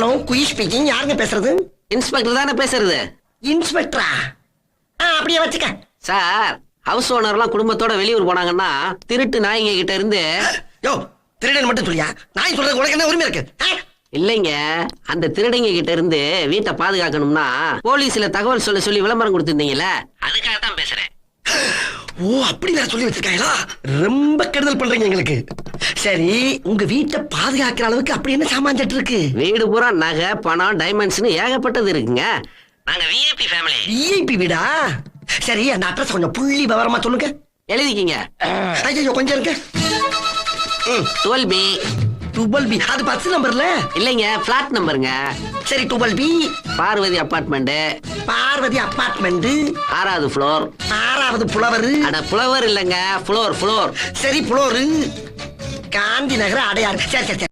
Hello Kui speaking. யாருங்க பேசுறது? Inspector தானே பேசுறது. இன்ஸ்பெக்டரா? அப்படியே வச்சுக்க. சார், ஹவுஸ் ஓனர்லாம் குடும்பத்தோட வெளியூர் போனாங்கன்னா திருட்டு நாய்ங்க கிட்ட இருந்து யோ திருடன் மட்டும் சொல்லியா? நாய் சொல்றது உனக்கு என்ன உரிமை இருக்கு? இல்லைங்க, அந்த திருடங்க கிட்ட இருந்து வீட்டை பாதுகாக்கணும்னா போலீஸ்ல தகவல் சொல்ல சொல்லி விளம்பரம் கொடுத்திருந்தீங்கல்ல, அதுக்காக தான் பேசுறேன். ஓ அப்படி வேற சொல்லி வச்சிருக்காங்களா? ரொம்ப கெடுதல் பண்றீங்க எங்களுக்கு. சரி, உங்க வீட்டை பாதுகாக்கிற அளவுக்கு அப்படி என்ன சாமான் இருக்கு? வீடு பூரா நகை, பணம், டைமண்ட்ஸ்னு ஏகப்பட்டது இருக்குங்க. நாங்க விஐபி ஃபேமிலி. விஐபி வீடா? சரி, அந்த அட்ரஸ் கொஞ்சம் புள்ளி விவரமா சொல்லுங்க. எழுதிக்கிங்க. ஐயோ கொஞ்சம் இருக்கு. 12B. 12B அது பஸ் நம்பர்ல இல்லைங்க, பிளாட் நம்பருங்க. சரி 12B Parvati apartment, Parvati apartment, 6வது ஃப்ளோர். 6வது புலவர். அட புலவர் இல்லைங்க, ஃப்ளோர். சரி புலோரு, காந்தி நகர், அடையாறு. சரி சரி சரி.